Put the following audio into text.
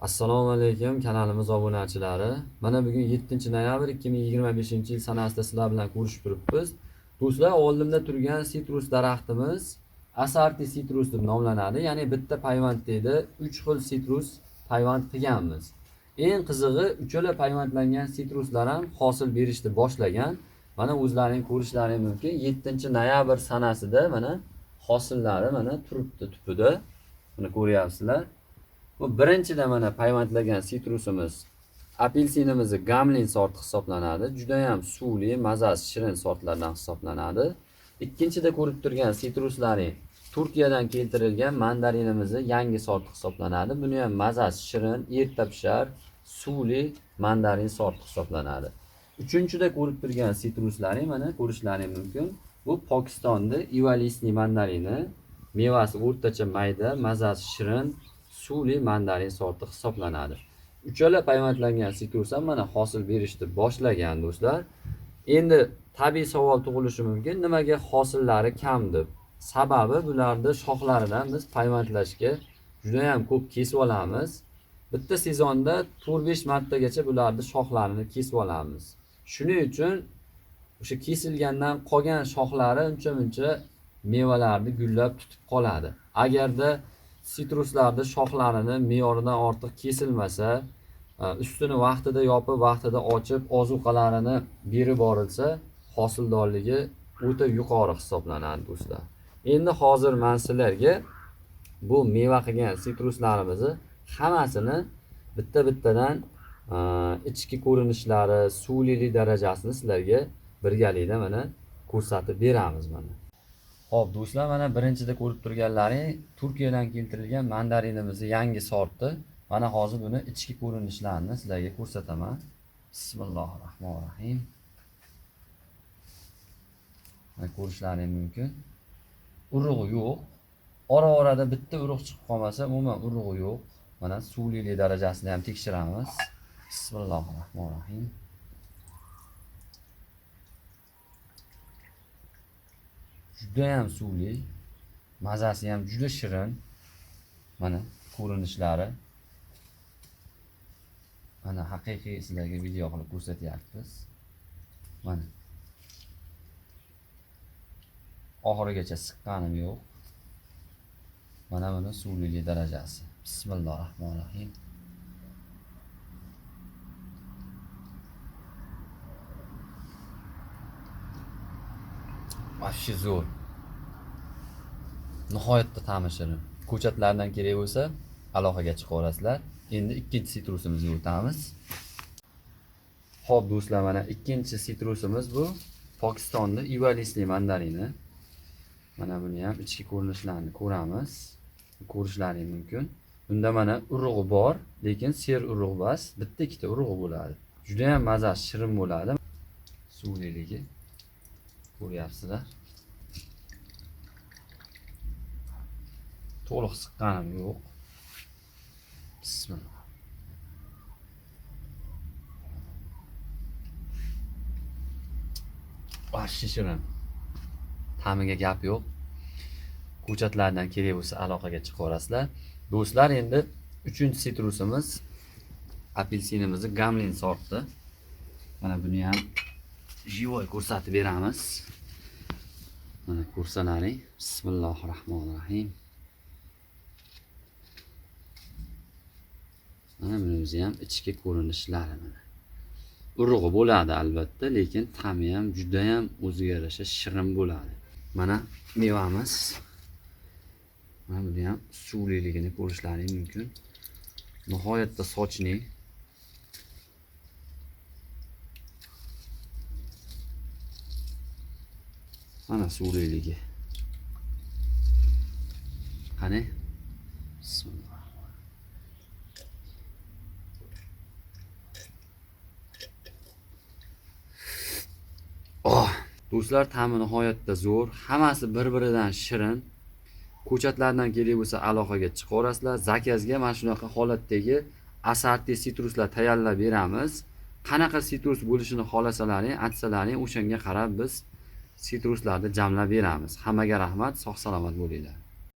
Assalomu alaykum kanalimiz obunachilari. Mana bugun 7-noyabr 2025-yil sanasida sizlar bilan ko'rishib turibmiz. Do'stlar, oldimda turgan sitrus daraxtimiz Asarti sitrus deb nomlanadi. Ya'ni bitta payvandda 3 xil sitrus payvand qilganmiz. Eng qizig'i, uchala payvandlangan sitruslar ham hosil berishni boshlagan. Mana o'zlaring ko'rishlaring mumkin. 7-noyabr sanasida mana hosillari mana turibdi tupida. Buni ko'ryapsizlar. Bu birinchida mana payvandlagan sitrusimiz apelsinimizni Gamlin sorti hisoblanadi. Juda ham suvli, mazasi shirin sortlardan hisoblanadi. Ikkinchida ko'rib turgan sitruslaring Turkiyadan keltirilgan mandarinimizni yangi sorti hisoblanadi. Buni ham mazasi shirin, erta pishar, suvli mandarin sorti hisoblanadi. Uchinchida ko'rib turgan sitruslaring mana ko'rishlaring mumkin. Bu Pokistonda Ivalisni mandarini, mevasi o'rtacha mayda, mazasi shirin, suvli mandarin sorti hisoblanadi. Uchala payvandlangan sitrus ham mana hosil berishni boshlagan do'stlar. Endi tabiiy savol tug'ilishi mumkin, nimaga hosillari kam deb. Sababi bularda shoxlaridan biz payvandlashga juda ham ko'p kesib olamiz. Bitta sezonda 4-5 martagacha bularni shoxlarini kesib olamiz. Shuning uchun o'sha kesilgandan qolgan shoxlari uncha-muncha mevalarni gullab tutib qoladi. Agarda sitruslarni shoxlarini me'yoridan ortiq kesilmasa, ustini vaqtida yopib, vaqtida ochib, ozuqalarini berib borilsa, hosildorligi o'ta yuqori hisoblanadi do'stlar. Endi hozir men sizlarga bu meva qilgan sitruslarimizni hammasini bitta-bittadan ichki ko'rinishlari, suvlilik darajasini sizlarga birgalikda mana ko'rsatib beramiz mana. Xo'p do'stlar, mana birinchida ko'rib turganlaring Turkiyadan keltirilgan mandarinimizni yangi sorti. Mana hozir buni ichki ko'rinishlarini sizlarga ko'rsataman. Bismillahirrohmanirrohim. Mana ko'rishlaring mumkin. Urug'i yo'q. Ora-orada bitta urug' chiqib qolmasa, umuman urug'i yo'q. Mana suvlilik darajasini ham tekshiramiz. Bismillahirrohmanirrohim. Juda ham suvli, mazasi ham juda shirin. Mana ko'rinishlari. Mana haqiqiy sizlarga video qilib ko'rsatyapmiz. Mana. Oxirigacha siqqanim yo'q. Mana buni suvlilik darajasi. Bismillahirrohmanirrohim. Vashshi zo'r. Nihoyatda ta'mi shirin. Ko'chatlardan kerak bo'lsa, aloqaga chiqaverasizlar. Endi ikkinchi sitrusimizga o'tamiz. Xo'p do'stlar, mana ikkinchi sitrusimiz bu Pokistonda Ivalisni mandarini. Mana buni ham ichki ko'rinishlarini ko'ramiz. Ko'rishlaring mumkin. Bunda mana urug'i bor, lekin ser urug' emas, bitta-ikkita urug'i bo'ladi. Juda ham mazasi shirin bo'ladi. Suvliligi ko'ryapsizlar. To'liq siqqanim yo'q. Bismillah. Vashshi shirin. Ta'miga gap yo'q. Ko'chatlardan kerak bo'lsa aloqaga chiqaverasizlar. Do'stlar, endi 3-sitrusimiz apelsinimizni Gamlin sorti. Mana buni ham jivoy ko'rsatib beramiz. Mana ko'rsalaring. Bismillahirrohmanirrohim. Mana bunisi ham ichki ko'rinishlari mana. Urug'i bo'ladi albatta, lekin ta'mi ham juda ham o'ziga yarasha shirin bo'ladi. Mana mevamiz. Mana buni ham suvliligini ko'rishlaring mumkin. Nihoyatda sochli. Mana suvliligi. Qani? Bismillah. Do'stlar, ta'mi nihoyatda zo'r. Hammasi bir-biridan shirin. Ko'chatlardan kerak bo'lsa aloqaga chiqaverasizlar. Zakazga mana shunaqa holatdagi asarti sitruslar tayyorlab beramiz. Qanaqa sitrus bo'lishini xohlasalaring, aytsalaring, o'shanga qarab biz sitruslarni jamlab beramiz. Hammaga rahmat, sog' salomat bo'linglar.